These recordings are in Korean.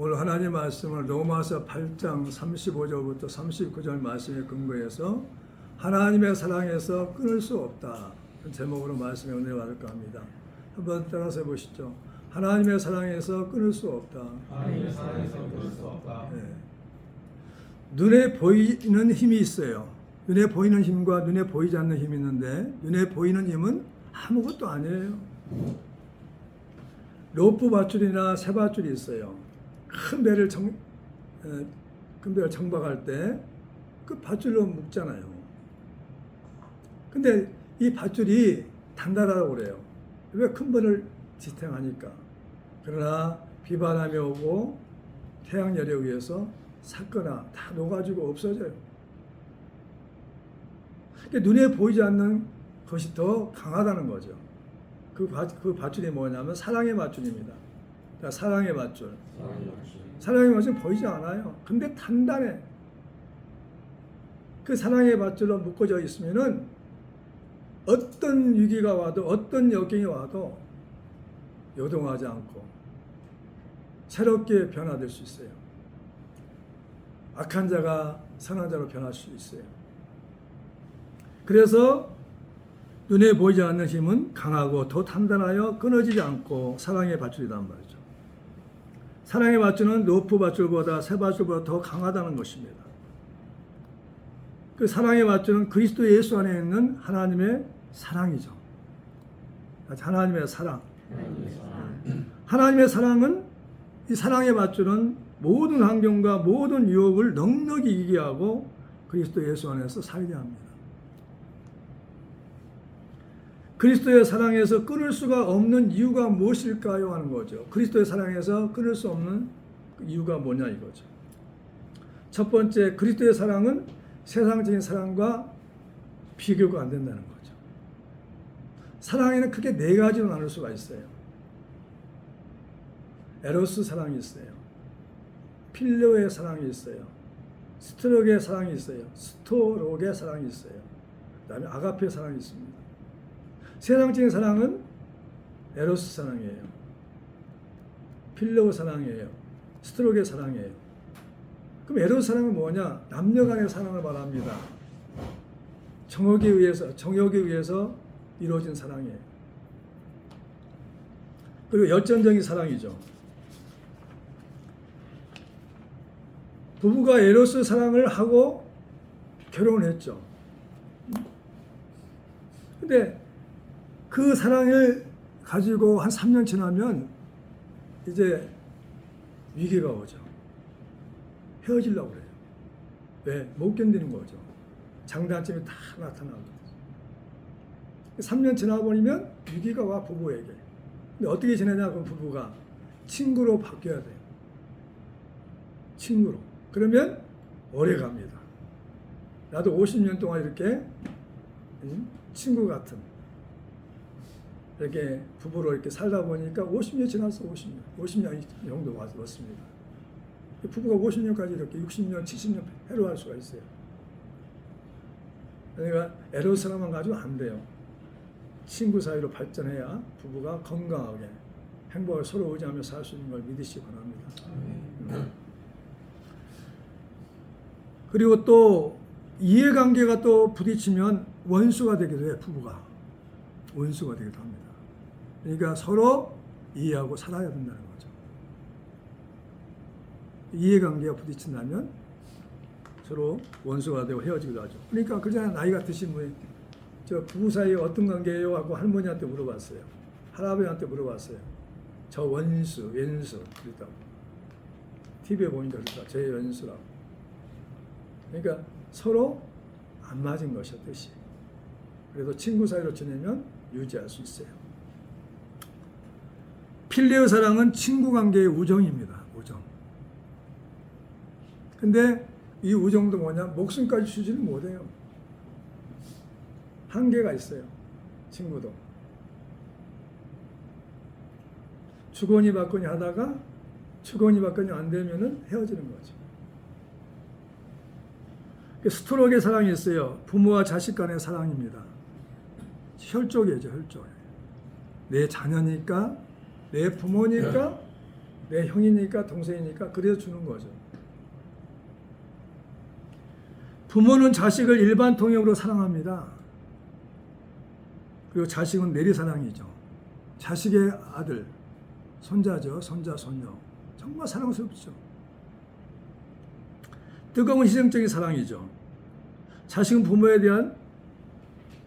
오늘 하나님 말씀을 로마서 8장 35절부터 39절 말씀에 근거해서 하나님의 사랑에서 끊을 수 없다 제목으로 말씀에 은혜를 받을까 합니다. 한번 따라서 해보시죠. 하나님의 사랑에서 끊을 수 없다. 하나님의 사랑에서 끊을 수 없다. 네. 눈에 보이는 힘이 있어요. 눈에 보이는 힘과 눈에 보이지 않는 힘이 있는데 눈에 보이는 힘은 아무것도 아니에요. 로프 밧줄이나 새 밧줄이 있어요. 큰 배를 정박할 때 그 밧줄로 묶잖아요. 근데 이 밧줄이 단단하다고 그래요. 왜 큰 배를 지탱하니까. 그러나 비바람이 오고 태양열에 의해서 삭거나 다 녹아지고 없어져요. 그러니까 눈에 보이지 않는 것이 더 강하다는 거죠. 그 밧줄이 뭐냐면 사랑의 밧줄입니다. 그러니까 사랑의 밧줄. 사랑의 밧줄은 보이지 않아요. 근데 단단해. 그 사랑의 밧줄로 묶어져 있으면은 어떤 위기가 와도 어떤 역경이 와도 요동하지 않고 새롭게 변화될 수 있어요. 악한 자가 선한 자로 변할 수 있어요. 그래서 눈에 보이지 않는 힘은 강하고 더 단단하여 끊어지지 않고 사랑의 밧줄이란 말이죠. 사랑의 밧줄은 로프 밧줄보다 새 밧줄보다 더 강하다는 것입니다. 그 사랑의 밧줄은 그리스도 예수 안에 있는 하나님의 사랑이죠. 하나님의 사랑. 하나님의 사랑은 이 사랑의 밧줄은 모든 환경과 모든 유혹을 넉넉히 이기게 하고 그리스도 예수 안에서 살게 합니다. 그리스도의 사랑에서 끊을 수가 없는 이유가 무엇일까요? 하는 거죠. 그리스도의 사랑에서 끊을 수 없는 이유가 뭐냐 이거죠. 첫 번째, 그리스도의 사랑은 세상적인 사랑과 비교가 안 된다는 거죠. 사랑에는 크게 네 가지로 나눌 수가 있어요. 에로스 사랑이 있어요. 필로의 사랑이 있어요. 스토록의 사랑이 있어요. 스토록의 사랑이 있어요. 그 다음에 아가페 사랑이 있습니다. 세상적인 사랑은 에로스 사랑이에요. 필로 사랑이에요. 스토록의 사랑이에요. 그럼 에로스 사랑은 뭐냐? 남녀 간의 사랑을 말합니다. 정욕에 의해서 이루어진 사랑이에요. 그리고 열정적인 사랑이죠. 부부가 에로스 사랑을 하고 결혼을 했죠. 근데 그 사랑을 가지고 한 3년 지나면 이제 위기가 오죠. 헤어지려고 그래요. 왜? 못 견디는 거죠. 장단점이 다 나타나고. 3년 지나버리면 위기가 와, 부부에게. 근데 어떻게 지내냐, 그 부부가. 친구로 바뀌어야 돼요. 친구로. 그러면 오래 갑니다. 나도 50년 동안 이렇게 친구 같은 이렇게 부부로 이렇게 살다 보니까 50년 지났어. 50년 정도 왔습니다. 부부가 50년까지 이렇게 60년, 70년 해로할 수가 있어요. 그러니까 에로스 사랑만 가지고 안 돼요. 친구 사이로 발전해야 부부가 건강하게 행복을 서로 의지하며 살 수 있는 걸 믿으시기 바랍니다. 그리고 또 이해관계가 또 부딪히면 원수가 되기도 해요. 부부가 원수가 되기도 합니다. 그러니까 서로 이해하고 살아야 된다는 거죠. 이해관계가 부딪힌다면 서로 원수가 되고 헤어지기도 하죠. 그러니까 그전에 나이가 드신 분이 저 부부 사이에 어떤 관계예요? 하고 할머니한테 물어봤어요. 할아버지한테 물어봤어요. 저 원수, 왼수 그랬다고. TV에 보니까 그랬다. 제 원수라고. 그러니까 서로 안 맞은 것이야, 뜻이. 그래도 친구 사이로 지내면 유지할 수 있어요. 필레오 사랑은 친구 관계의 우정입니다. 우정. 근데 이 우정도 뭐냐? 목숨까지 주지는 못해요. 한계가 있어요. 친구도. 주거니 받거니 하다가 주거니 받거니 안 되면은 헤어지는 거죠. 스토록의 사랑이 있어요. 부모와 자식 간의 사랑입니다. 혈족이죠, 혈족. 내 자녀니까, 내 부모니까 내 형이니까 동생이니까 그래서 주는 거죠. 부모는 자식을 일반 통행으로 사랑합니다. 그리고 자식은 내리사랑이죠. 자식의 아들, 손자죠. 손자, 손녀. 정말 사랑스럽죠. 뜨거운 희생적인 사랑이죠. 자식은 부모에 대한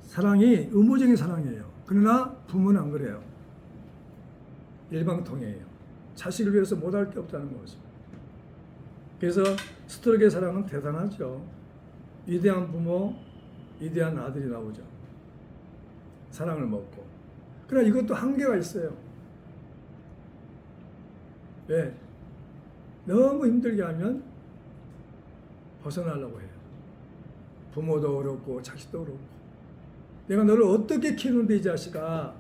사랑이 의무적인 사랑이에요. 그러나 부모는 안 그래요. 일방통행이에요. 자식을 위해서 못할 게 없다는 거죠. 그래서 스토르게 사랑은 대단하죠. 위대한 부모, 위대한 아들이 나오죠. 사랑을 먹고. 그러나 이것도 한계가 있어요. 왜? 너무 힘들게 하면 벗어나려고 해요. 부모도 어렵고 자식도 어렵고. 내가 너를 어떻게 키우는데 이 자식아,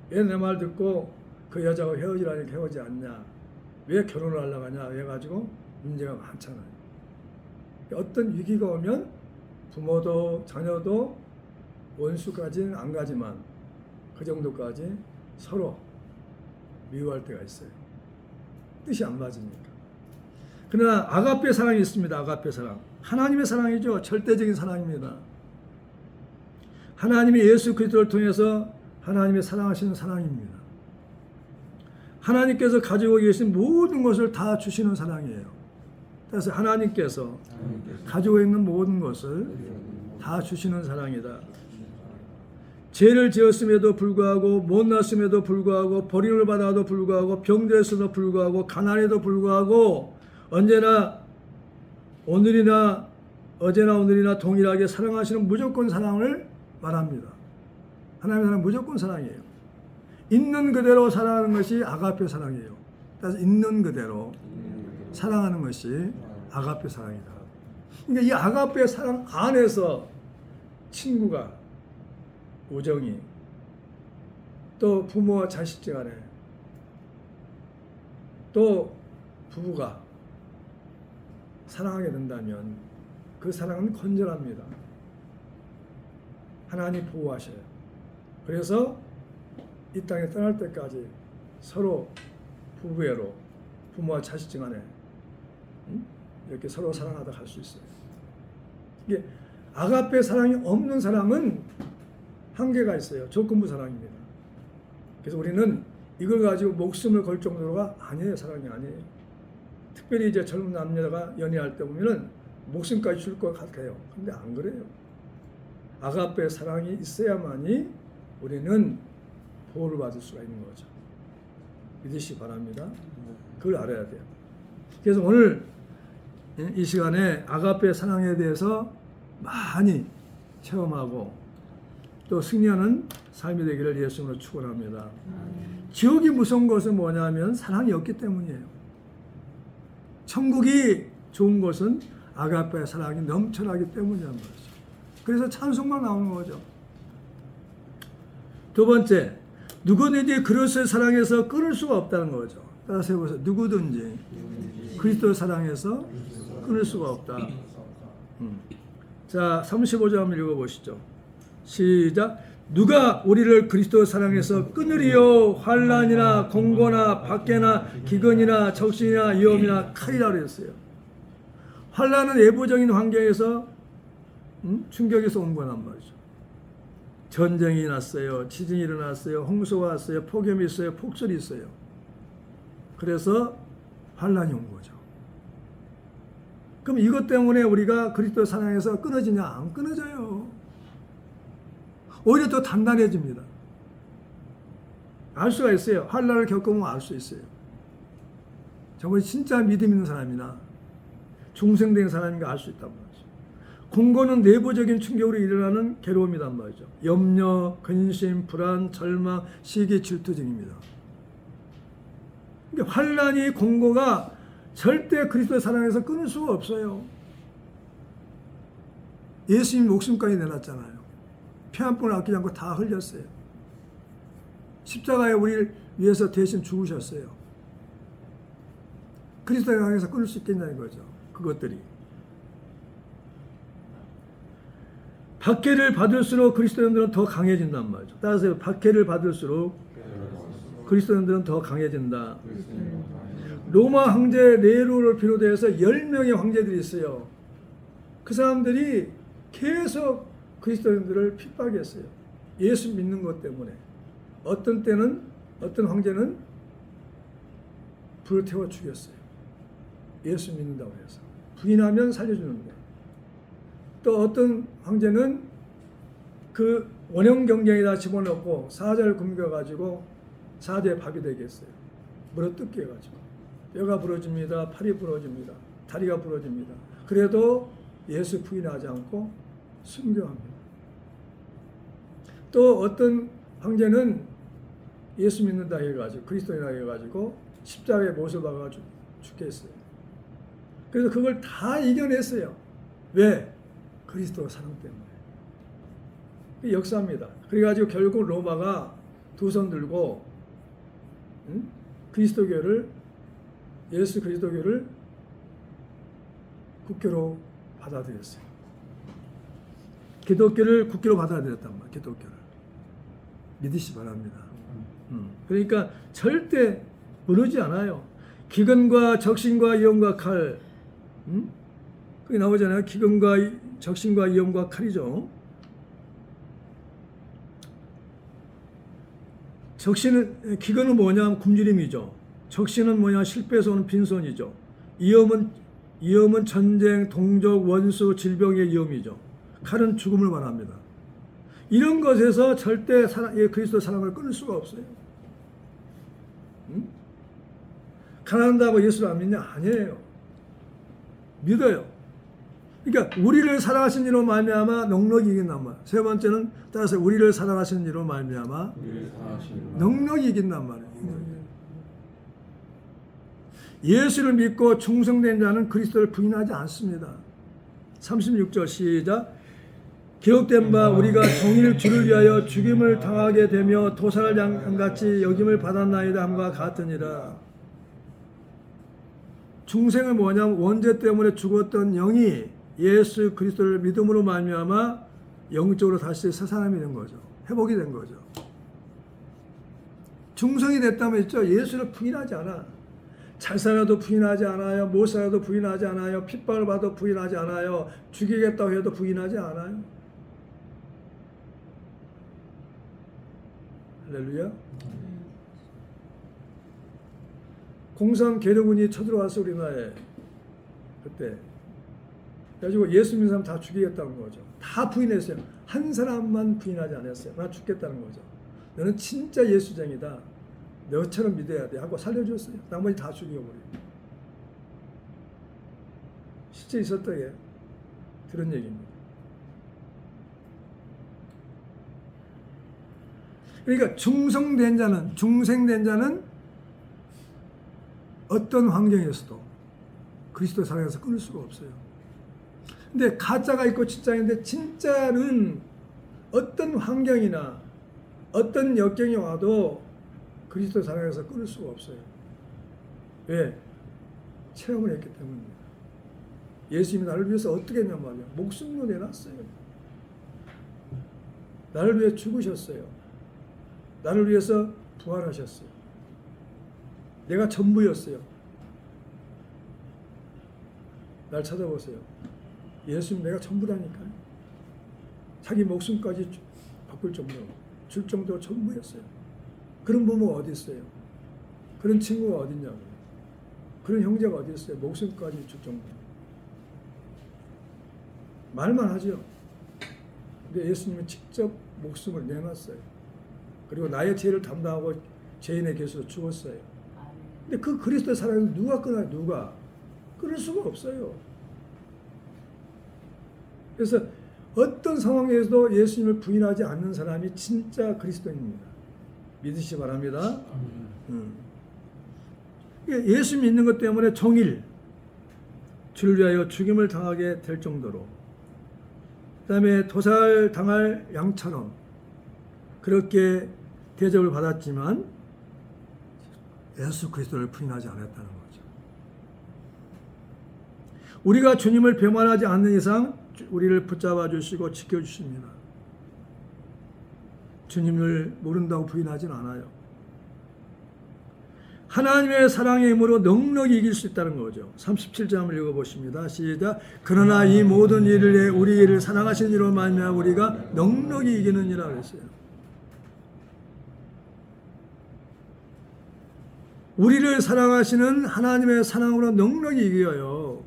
왜 내 말 듣고 그 여자하고 헤어지라니까 헤어지지 않냐, 왜 결혼을 하려고 하냐 해가지고 문제가 많잖아요. 어떤 위기가 오면 부모도 자녀도 원수까지는 안 가지만 그 정도까지 서로 미워할 때가 있어요. 뜻이 안 맞으니까. 그러나 아가페 사랑이 있습니다. 아가페 사랑. 하나님의 사랑이죠. 절대적인 사랑입니다. 하나님이 예수 그리스도를 통해서 하나님의 사랑하시는 사랑입니다. 하나님께서 가지고 계신 모든 것을 다 주시는 사랑이에요. 그래서 하나님께서 가지고 있는 모든 것을 다 주시는 사랑이다. 죄를 지었음에도 불구하고 못났음에도 불구하고 버림을 받아도 불구하고 병들었음에도 불구하고 가난에도 불구하고 언제나 오늘이나 어제나 오늘이나 동일하게 사랑하시는 무조건 사랑을 말합니다. 하나님의 사랑은 무조건 사랑이에요. 있는 그대로 사랑하는 것이 아가페 사랑이에요. 그래서 있는 그대로 사랑하는 것이 아가페 사랑이다. 그러니까 이 아가페 사랑 안에서 친구가, 우정이, 또 부모와 자식 간에, 또 부부가 사랑하게 된다면 그 사랑은 건전합니다. 하나님 보호하셔요. 그래서 이 땅에 떠날 때까지 서로 부부애로, 부모와 자식 간에 이렇게 서로 사랑하다 갈 수 있어요. 이게 아가페 사랑이 없는 사랑은 한계가 있어요. 조건부 사랑입니다. 그래서 우리는 이걸 가지고 목숨을 걸 정도가 아니에요. 사랑이 아니에요. 특별히 이제 젊은 남녀가 연애할 때 보면은 목숨까지 줄 것 같아요. 근데 안 그래요. 아가페 사랑이 있어야만이 우리는 보호를 받을 수가 있는 거죠. 믿으시기 바랍니다. 그걸 알아야 돼요. 그래서 오늘 이 시간에 아가페 사랑에 대해서 많이 체험하고 또 승리하는 삶이 되기를 예수님으로 축원합니다. 지옥이 무서운 것은 뭐냐면 사랑이 없기 때문이에요. 천국이 좋은 것은 아가페 사랑이 넘쳐나기 때문이란 말이죠. 그래서 찬송만 나오는 거죠. 두 번째, 누구든지 그리스도의 사랑에서 끊을 수가 없다는 거죠. 따라서 해보세요. 누구든지 그리스도의 사랑에서 끊을 수가 없다. 자, 35절 한번 읽어보시죠. 시작. 누가 우리를 그리스도 사랑에서 끊으리요? 환난이나 공고나 박해나 기근이나 적신이나 위험이나 칼이라 그랬어요. 환난은 외부적인 환경에서 충격에서 온 거란 말이죠. 전쟁이 났어요. 지진이 일어났어요. 홍수가 왔어요. 폭염이 있어요. 폭설이 있어요. 그래서 환난이 온 거죠. 그럼 이것 때문에 우리가 그리스도 사랑에서 끊어지냐? 안 끊어져요. 오히려 더 단단해집니다. 알 수가 있어요. 환난을 겪으면 알 수 있어요. 저번에 진짜 믿음 있는 사람이나 중생된 사람인가 알 수 있단 말이죠. 공고는 내부적인 충격으로 일어나는 괴로움이란 말이죠. 염려, 근심, 불안, 절망, 시기, 질투 등입니다. 그러니까 환난이 공고가 절대 그리스도의 사랑에서 끊을 수가 없어요. 예수님이 목숨까지 내놨잖아요. 피 한 푼을 아끼지 않고 다 흘렸어요. 십자가에 우리를 위해서 대신 죽으셨어요. 그리스도의 사랑에서 끊을 수 있겠냐는 거죠. 그것들이. 박해를 받을수록 그리스도인들은 더 강해진단 말이죠. 따라서 박해를 받을수록 그리스도인들은 더 강해진다. 로마 황제 네로를 비롯해서 10명의 황제들이 있어요. 그 사람들이 계속 그리스도인들을 핍박했어요. 예수 믿는 것 때문에. 어떤 때는 어떤 황제는 불을 태워 죽였어요. 예수 믿는다고 해서. 부인하면 살려주는데. 또 어떤 황제는 그 원형 경쟁에다 집어넣고 사자를 굶겨가지고 사자의 밥이 되게 했어요. 물어 뜯게 해가지고. 뼈가 부러집니다. 팔이 부러집니다. 다리가 부러집니다. 그래도 예수 부인하지 않고 순교합니다. 또 어떤 황제는 예수 믿는다 해가지고 그리스도인이라 해가지고 십자가에 못을 박아가지고 죽게 했어요. 그래서 그걸 다 이겨냈어요. 왜? 그리스도 사랑 때문에. 그 역사입니다. 그래가지고 결국 로마가 두 손 들고 그리스도교를 예수 그리스도교를 국교로 받아들였어요. 기독교를 국교로 받아들였단 말이에요. 기독교를 믿으시 바랍니다. 그러니까 절대 무너지지 않아요. 기근과 적신과 위험과 칼, 그게 나오잖아요. 기근과 적신과 위험과 칼이죠. 기근은 뭐냐? 굶주림이죠. 적신은 뭐냐? 실패에서 오는 빈손이죠. 위험은 전쟁, 동족, 원수, 질병의 위험이죠. 칼은 죽음을 말합니다. 이런 것에서 절대 그리스도 사랑을 끊을 수가 없어요. 가난하다고 예수를 안 믿냐? 아니에요. 믿어요. 그러니까 우리를 사랑하신 이로 말미암아 넉넉히 이긴단 말이에요. 세 번째는 따라서 우리를 사랑하신 이로 말미암아 넉넉히 이긴단 말이에요. 예수를 믿고 충성된 자는 그리스도를 부인하지 않습니다. 36절 시작. 기록된 바 우리가 종일 주를 위하여 죽임을 당하게 되며 도살 양같이 여김을 받았나이다 함과 같으니라. 중생은 뭐냐면 원죄 때문에 죽었던 영이 예수 그리스도를 믿음으로 말미암아 영적으로 다시 새 사람이 된 거죠. 회복이 된 거죠. 중성이 됐다면 있죠. 예수를 부인하지 않아. 잘 살아도 부인하지 않아요. 못 살아도 부인하지 않아요. 핍박을 받아도 부인하지 않아요. 죽이겠다고 해도 부인하지 않아요. 할렐루야. 공산 괴뢰군이 쳐들어와서 우리나라에 그때 그래가지고 예수 믿는 사람 다 죽이겠다는 거죠. 다 부인했어요. 한 사람만 부인하지 않았어요. 나 죽겠다는 거죠. 너는 진짜 예수쟁이다. 너처럼 믿어야 돼 하고 살려줬어요. 나머지 다 죽여버려요. 실제 있었던 게 그런 얘기입니다. 그러니까 중생된 자는 어떤 환경에서도 그리스도 사랑에서 끊을 수가 없어요. 근데 가짜가 있고 진짜인데 진짜는 어떤 환경이나 어떤 역경이 와도 그리스도 사랑에서 끊을 수가 없어요. 왜? 체험을 했기 때문입니다. 예수님이 나를 위해서 어떻게 했냔 말이야. 목숨도 내놨어요. 나를 위해 죽으셨어요. 나를 위해서 부활하셨어요. 내가 전부였어요. 날 찾아보세요. 예수님 내가 전부라니까요. 자기 목숨까지 바꿀 정도로 줄 정도로 전부였어요. 그런 부모가 어디 있어요? 그런 친구가 어디 있냐고요. 그런 형제가 어디 있어요? 목숨까지 줄 정도. 말만 하죠. 근데 예수님은 직접 목숨을 내놨어요. 그리고 나의 죄를 담당하고 죄인의 곁에서 죽었어요. 근데 그 그리스도의 사랑을 누가 끊어요? 누가? 끊을 수가 없어요. 그래서 어떤 상황에서도 예수님을 부인하지 않는 사람이 진짜 그리스도인입니다. 믿으시기 바랍니다. 예수 믿는 것 때문에 종일 주를 위하여 죽임을 당하게 될 정도로, 그 다음에 도살 당할 양처럼 그렇게 대접을 받았지만 예수 그리스도를 부인하지 않았다는 거죠. 우리가 주님을 배반하지 않는 이상 우리를 붙잡아 주시고 지켜주십니다. 주님을 모른다고 부인하진 않아요. 하나님의 사랑의 힘으로 넉넉히 이길 수 있다는 거죠. 37절 한번 읽어보십니다. 시작. 그러나 이 모든 일을 위해 우리를 사랑하신 이로 말미암아 우리가 넉넉히 이기느니라 그랬어요. 우리를 사랑하시는 하나님의 사랑으로 넉넉히 이겨요.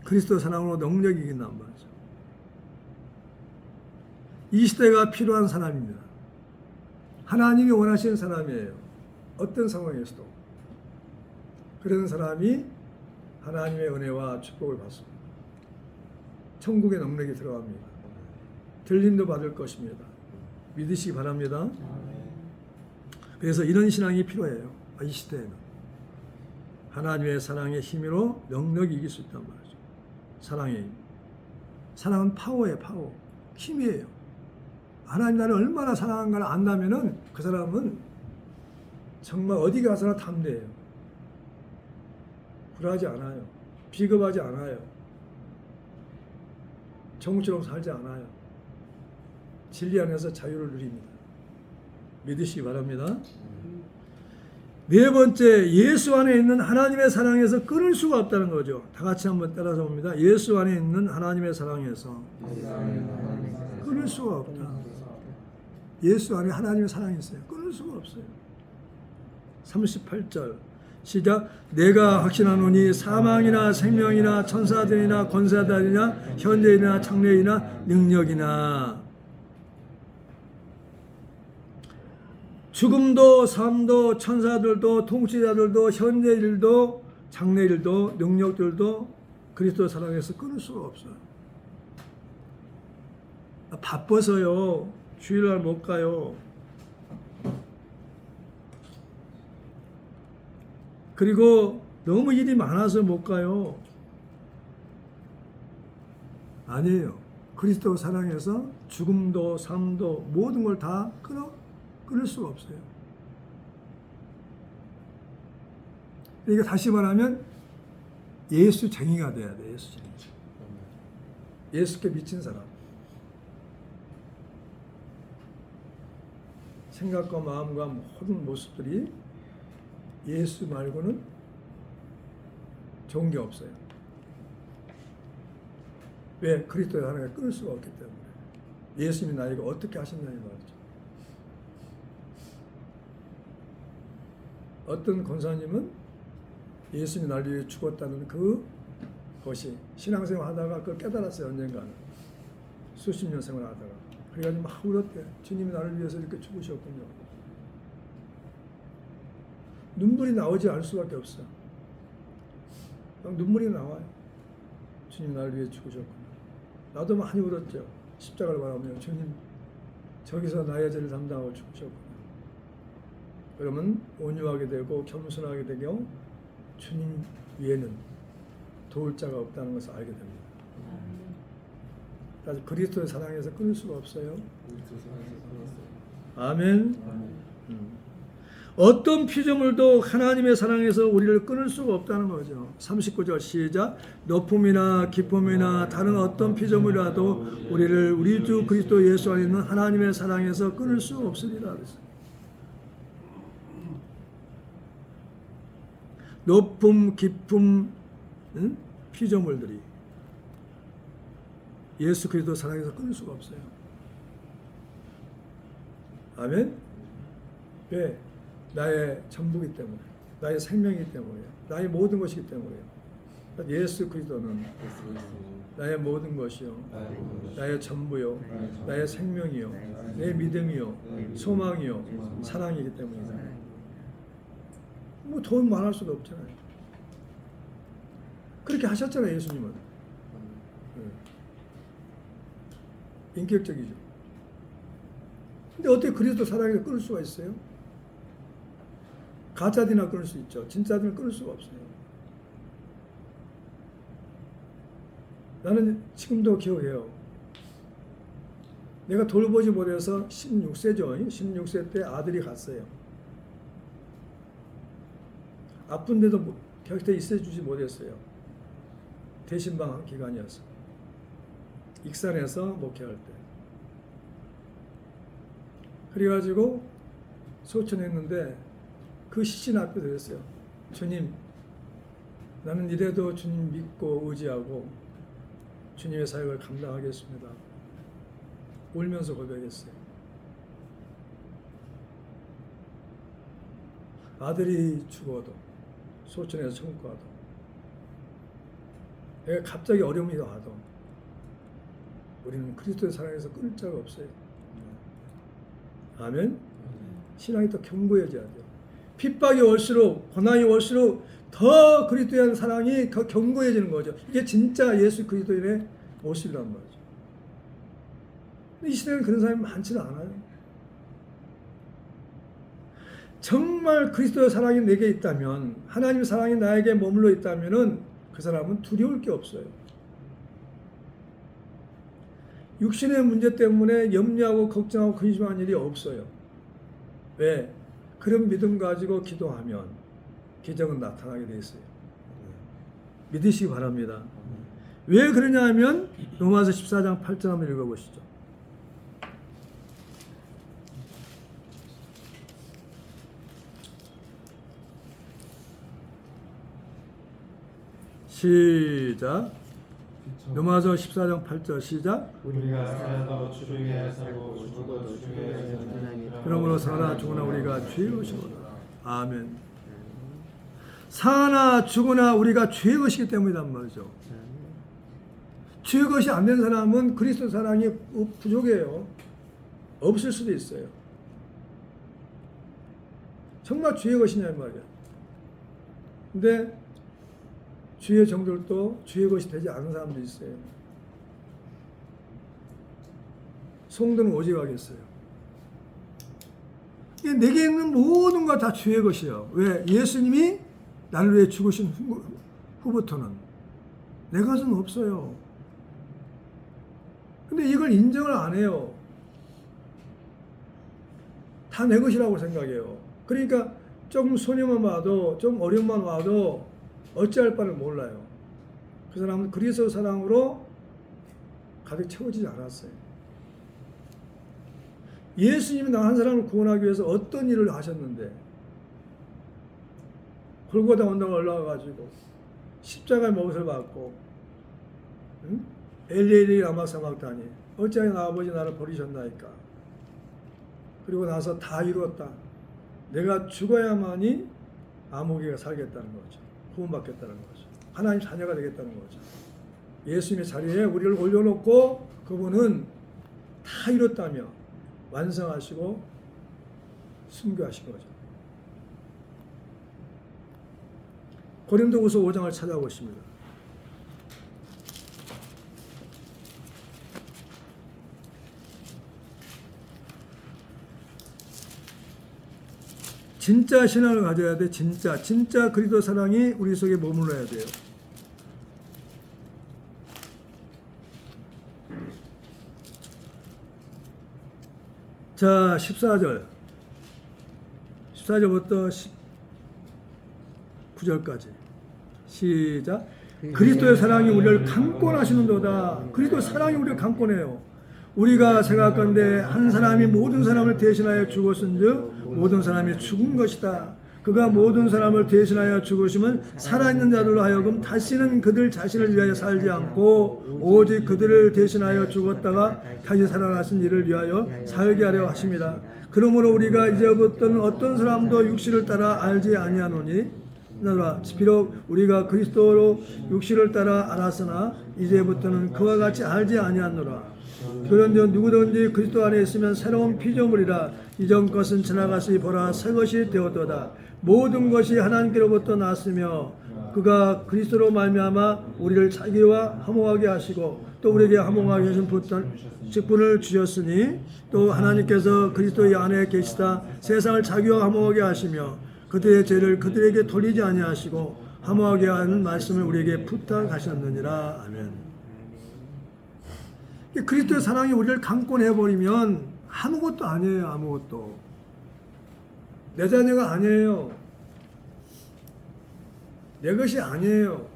그리스도 사랑으로 넉넉히 이긴단 말이죠. 이 시대가 필요한 사람입니다. 하나님이 원하시는 사람이에요. 어떤 상황에서도 그런 사람이 하나님의 은혜와 축복을 받습니다. 천국에 넉넉히 들어갑니다. 들림도 받을 것입니다. 믿으시기 바랍니다. 그래서 이런 신앙이 필요해요. 이 시대에는 하나님의 사랑의 힘으로 넉넉히 이길 수 있단 말이죠. 사랑의 힘. 사랑은 파워예요. 파워. 힘이에요. 하나님 나를 얼마나 사랑한가를 안다면은 그 사람은 정말 어디 가서나 담대해요. 굴하지 않아요. 비겁하지 않아요. 정우처럼 살지 않아요. 진리 안에서 자유를 누립니다. 믿으시기 바랍니다. 네 번째, 예수 안에 있는 하나님의 사랑에서 끊을 수가 없다는 거죠. 다 같이 한번 따라서 봅니다. 예수 안에 있는 하나님의 사랑에서 끊을 수가 없다. 예수 안에 하나님의 사랑이 있어요. 끊을 수가 없어요. 38절 시작. 내가 확신하노니 사망이나 생명이나 천사들이나 권세자들이나 현재이나 장래이나 능력이나 죽음도 삶도 천사들도 통치자들도 현재일도 장래일도 능력들도 그리스도 사랑에서 끊을 수가 없어요. 바빠서요. 주일날 못 가요. 그리고 너무 일이 많아서 못 가요. 아니에요. 그리스도 사랑해서 죽음도 삶도 모든 걸 다 끊을 수가 없어요. 그러니까 다시 말하면 예수쟁이가 돼야 돼. 예수쟁이. 예수께 미친 사람. 생각과 마음과 모든 모습들이 예수 말고는 좋은 게 없어요. 왜? 그리스도의 사랑을 끊을 수가 없기 때문에. 예수님이 나에게 어떻게 하셨냐는 말이죠. 어떤 권사님은 예수님이 나를 위해 죽었다는 그것이 신앙생활 하다가 그걸 깨달았어요. 언젠가는. 수십 년 생활하다가. 그래가지고 막 울었대. 주님이 나를 위해서 이렇게 죽으셨군요. 눈물이 나오지 않을 수밖에 없어. 눈물이 나와요. 주님 나를 위해 죽으셨구나. 나도 많이 울었죠. 십자가를 바라보며 주님 저기서 나의 죄를 담당하고 죽으셨구나. 그러면 온유하게 되고 겸손하게 되고 주님 위에는 도울 자가 없다는 것을 알게 됩니다. 그래서 그리스도의 사랑에서 끊을 수가 없어요. 아멘. 어떤 피조물도 하나님의 사랑에서 우리를 끊을 수가 없다는 거죠. 39절 시작. 높음이나 기쁨이나 다른 어떤 피조물이라도 우리를 우리 주 그리스도 예수 안에 있는 하나님의 사랑에서 끊을 수 없으리라 그랬어요. 높음, 기쁨, 피조물들이 예수 그리스도 사랑에서 끊을 수가 없어요. 아멘. 왜? 나의 전부이기 때문에, 나의 생명이기 때문에, 나의 모든 것이기 때문에요. 예수 그리스도는 나의 모든 것이요, 나의 전부요, 나의 생명이요, 내 믿음이요, 소망이요, 사랑이기 때문이다. 뭐 돈 많을 수도 없잖아요. 그렇게 하셨잖아요, 예수님은. 인격적이죠. 근데 어떻게 그리스도 사랑에서 끊을 수가 있어요? 가짜들이나 끊을 수 있죠. 진짜들은 끊을 수가 없어요. 나는 지금도 기억해요. 내가 돌보지 못해서 16세죠. 16세 때 아들이 갔어요. 아픈데도 곁에 있어주지 못했어요. 대신방 기간이었어. 익산에서 목회할 때. 그래가지고 소천했는데 그 시신 앞에 드렸어요. 주님, 나는 이래도 주님 믿고 의지하고 주님의 사역을 감당하겠습니다. 울면서 고백했어요. 아들이 죽어도, 소천에서 천국 가도, 내가 갑자기 어려움이 와도 우리는 그리스도의 사랑에서 끊을 자가 없어요. 아멘. 신앙이 더 견고해져야 돼요. 핍박이 올수록, 고난이 올수록 더 그리스도에 대한 사랑이 더 견고해지는 거죠. 이게 진짜 예수 그리스도인의 모습이란 말이죠. 이 시대는 그런 사람이 많지는 않아요. 정말 그리스도의 사랑이 내게 있다면, 하나님의 사랑이 나에게 머물러 있다면은 그 사람은 두려울 게 없어요. 육신의 문제 때문에 염려하고 걱정하고 근심하는 일이 없어요. 왜? 그런 믿음 가지고 기도하면 기적은 나타나게 돼 있어요. 믿으시기 바랍니다. 왜 그러냐 하면 로마서 14장 8절 한번 읽어보시죠. 시작. 로마서 14장 8절 시작. 우리가 살아도 주중에 살고 죽어도 주중에 살고 그러므로 사나 죽으나 우리가 죄의 것이로다. 아멘. 사나 죽으나 우리가 죄의 것이기 때문이란 말이죠. 죄의 것이 안 된 사람은 그리스도 사랑이 부족해요. 없을 수도 있어요. 정말 죄의 것이냐 말이야. 근데 주의 정들도 주의 것이 되지 않은 사람도 있어요. 성도는 오직 하겠어요. 내게 있는 모든 것 다 주의 것이에요. 왜? 예수님이 나를 위해 죽으신 후부터는 내 것은 없어요. 근데 이걸 인정을 안 해요. 다 내 것이라고 생각해요. 그러니까 조금 손해만 와도, 좀 어려움만 와도 어찌할 바를 몰라요. 그 사람은 그리스도 사랑으로 가득 채워지지 않았어요. 예수님이 나 한 사람을 구원하기 위해서 어떤 일을 하셨는데, 골고다 언덕을 올라가가지고 십자가의 못을 받고, 응? 엘리엘리 라마 사박다니, 어찌하여 나 아버지 나를 버리셨나이까. 그리고 나서 다 이루었다. 내가 죽어야만이 아무개가 살겠다는 거죠. 구원받겠다는 거죠. 하나님 자녀가 되겠다는 거죠. 예수님의 자리에 우리를 올려놓고 그분은 다 이뤘다며 완성하시고 순교하신 거죠. 고린도후서 5장을 찾아보십니다. 진짜 신앙을 가져야 돼. 진짜 그리스도 사랑이 우리 속에 머물러야 돼요. 자, 14절부터 19절까지 시작. 그리스도의 사랑이 우리를 강권하시는도다. 그리스도의 사랑이 우리를 강권해요. 우리가 생각건대 한 사람이 모든 사람을 대신하여 죽었은즉 모든 사람이 죽은 것이다. 그가 모든 사람을 대신하여 죽으시면 살아있는 자들로 하여금 다시는 그들 자신을 위하여 살지 않고 오직 그들을 대신하여 죽었다가 다시 살아나신 이를 위하여 살게 하려 하십니다. 그러므로 우리가 이제부터는 어떤 사람도 육신을 따라 알지 아니하노니 비록 우리가 그리스도로 육신을 따라 알았으나 이제부터는 그와 같이 알지 아니하노라. 그런즉 누구든지 그리스도 안에 있으면 새로운 피조물이라. 이전 것은 지나갔으니 보라 새 것이 되었도다. 모든 것이 하나님께로부터 났으며 그가 그리스도로 말미암아 우리를 자기와 화목하게 하시고 또 우리에게 화목하게 하신 직분을 주셨으니 또 하나님께서 그리스도의 안에 계시다 세상을 자기와 화목하게 하시며 그들의 죄를 그들에게 돌리지 아니하시고 화목하게 하는 말씀을 우리에게 부탁하셨느니라. 아멘. 그리스도의 사랑이 우리를 강권해버리면 아무것도 아니에요. 아무것도. 내 자녀가 아니에요. 내 것이 아니에요.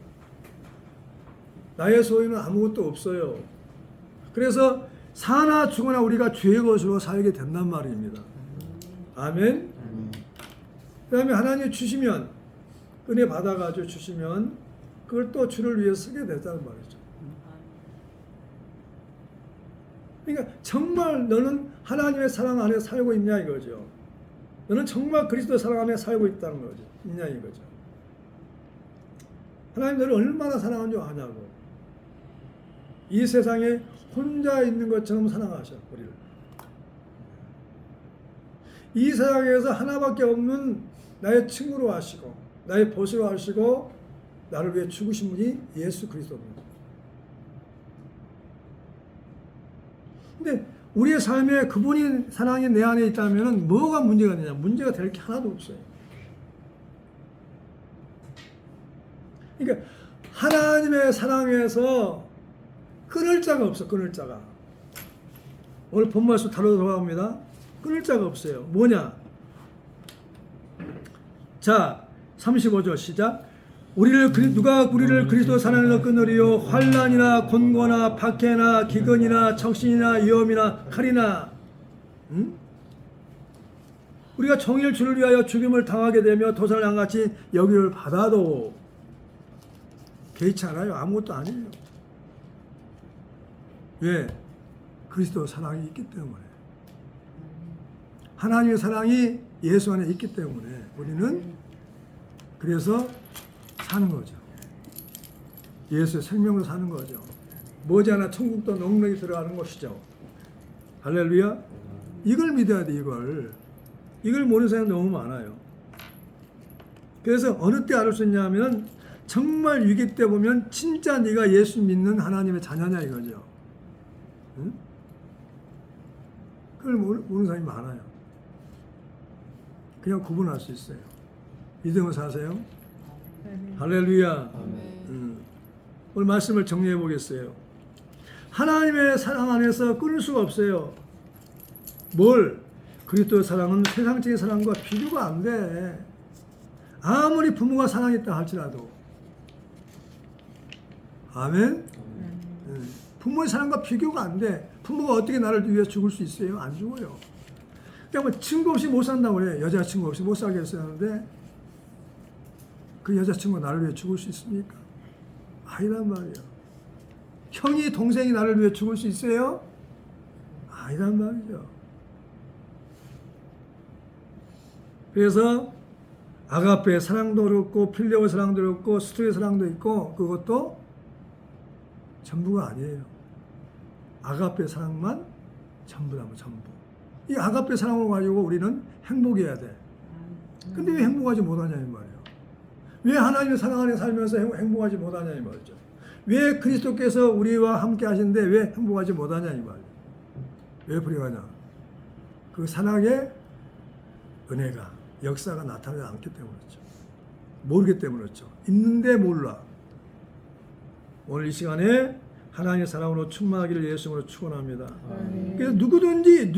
나의 소유는 아무것도 없어요. 그래서 사나 죽으나 우리가 죄의 것으로 살게 된단 말입니다. 아멘. 그 다음에 하나님이 주시면, 은혜 받아가지고 주시면 그걸 또 주를 위해서 쓰게 됐다는 말이죠. 그러니까 정말 너는 하나님의 사랑 안에 살고 있냐 이거죠. 너는 정말 그리스도 사랑 안에 살고 있다는 거죠. 있냐 이거죠. 하나님 너를 얼마나 사랑하는 줄 아냐고. 이 세상에 혼자 있는 것처럼 사랑하셔 우리를. 이 세상에서 하나밖에 없는 나의 친구로 하시고 나의 보수로 하시고 나를 위해 죽으신 분이 예수 그리스도입니다. 근데 우리의 삶에 그분이 사랑이 내 안에 있다면 뭐가 문제가 되냐? 문제가 될 게 하나도 없어요. 그러니까 하나님의 사랑에서 끊을 자가 없어. 끊을 자가. 오늘 본 말씀 다루러 들어갑니다. 끊을 자가 없어요. 뭐냐? 자, 35절 시작. 누가 우리를 그리스도 사랑에서 끊으리요? 환난이나 곤고나 박해나 기근이나 적신이나 위험이나 칼이나. 응? 우리가 정의를 주를 위하여 죽임을 당하게 되며 도살을 양같이 여기를 받아도 개의치 않아요. 아무것도 아니에요. 왜? 그리스도 사랑이 있기 때문에. 하나님의 사랑이 예수 안에 있기 때문에 우리는 그래서 사는 거죠. 예수의 생명으로 사는 거죠. 머지않아 천국도 넉넉히 들어가는 것이죠. 할렐루야. 이걸 믿어야 돼. 이걸 모르는 사람이 너무 많아요. 그래서 어느 때 알을 수 있냐면 정말 위기 때 보면 진짜 네가 예수 믿는 하나님의 자녀냐 이거죠. 응? 그걸 모르는 사람이 많아요. 그냥 구분할 수 있어요. 믿음을 사세요. 할렐루야. 오늘 말씀을 정리해 보겠어요. 하나님의 사랑 안에서 끊을 수가 없어요. 뭘? 그리스도의 사랑은 세상적인 사랑과 비교가 안 돼. 아무리 부모가 사랑했다 할지라도. 아멘? 부모의 사랑과 비교가 안 돼. 부모가 어떻게 나를 위해 죽을 수 있어요? 안 죽어요. 그냥 뭐 친구 없이 못 산다고 그래. 여자친구 없이 못 살겠어요 하는데 그 여자친구가 나를 위해 죽을 수 있습니까? 아니란 말이에요. 형이 동생이 나를 위해 죽을 수 있어요? 아니란 말이죠. 그래서 아가페의 사랑도 그렇고 필레오의 사랑도 그렇고 스토의 사랑도 있고 그것도 전부가 아니에요. 아가페 사랑만 전부라면 전부. 이 아가페 사랑을 가지고 우리는 행복해야 돼. 근데 왜 행복하지 못하냐 이 말이에요. 왜 하나님의 사랑 안에 살면서 행복하지 못하냐 이 말이죠. 왜 그리스도께서 우리와 함께 하시는데 왜 행복하지 못하냐 이 말이에요. 왜 불행하냐. 그 사랑의 은혜가 역사가 나타나지 않기 때문이죠. 모르기 때문이죠. 있는데 몰라. 오늘 이 시간에 하나님의 사랑으로 충만하기를 예수님으로 축원합니다. 그래서 누구든지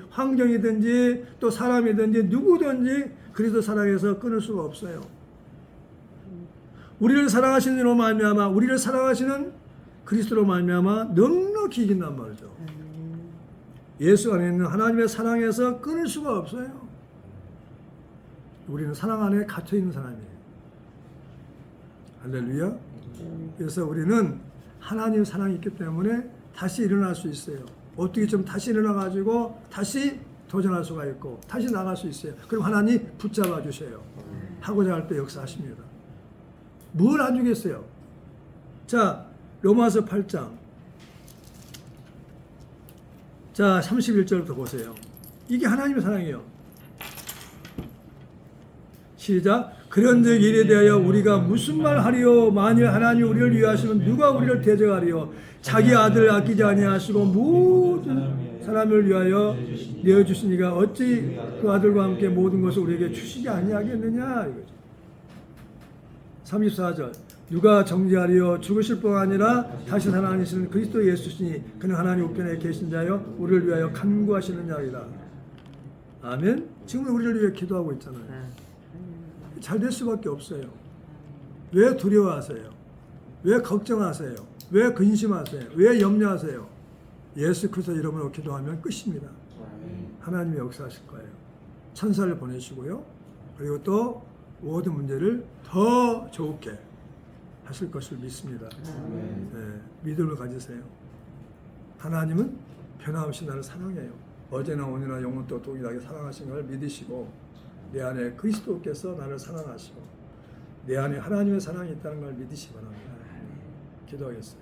환경이든지 또 사람이든지 누구든지 그리스도 사랑에서 끊을 수가 없어요. 우리를 사랑하시는 이로 말미암아 우리를 사랑하시는 그리스도로 말미암아 넉넉히 이긴단 말이죠. 예수 안에 있는 하나님의 사랑에서 끊을 수가 없어요. 우리는 사랑 안에 갇혀 있는 사람이에요. 할렐루야. 그래서 우리는 하나님의 사랑이 있기 때문에 다시 일어날 수 있어요. 어떻게 좀 다시 일어나가지고 다시 도전할 수가 있고 다시 나갈 수 있어요. 그럼 하나님 붙잡아 주셔요. 하고자 할 때 역사하십니다. 뭘 안 주겠어요? 자, 로마서 8장. 자, 31절부터 보세요. 이게 하나님의 사랑이에요. 시작. 그런즉 이에 대하여 우리가 무슨 말 하리요? 만일 하나님 우리를 위하시면 누가 우리를 대적하리요? 자기 아들을 아끼지 아니하시고 모든 사람을 위하여 내어주시니가 어찌 그 아들과 함께 모든 것을 우리에게 주시지 아니하겠느냐 이거죠. 34절. 누가 정죄하리요? 죽으실 뿐 아니라 다시 살아나시는 그리스도 예수시니 그는 하나님 우편에 계신 자여 우리를 위하여 간구하시는 자이다. 아멘. 지금 우리를 위해 기도하고 있잖아요. 잘 될 수밖에 없어요. 왜 두려워하세요? 왜 걱정하세요? 왜 근심하세요? 왜 염려하세요? 예수 그리스도 이름으로 기도하면 끝입니다. 하나님이 역사하실 거예요. 천사를 보내시고요. 그리고 또 모든 문제를 더 좋게 하실 것을 믿습니다. 네, 믿음을 가지세요. 하나님은 변함없이 나를 사랑해요. 어제나 오늘나 영원토록 동일하게 사랑하신 걸 믿으시고 내 안에 그리스도께서 나를 사랑하시고 내 안에 하나님의 사랑이 있다는 걸 믿으시기 바랍니다. 기도하겠어요.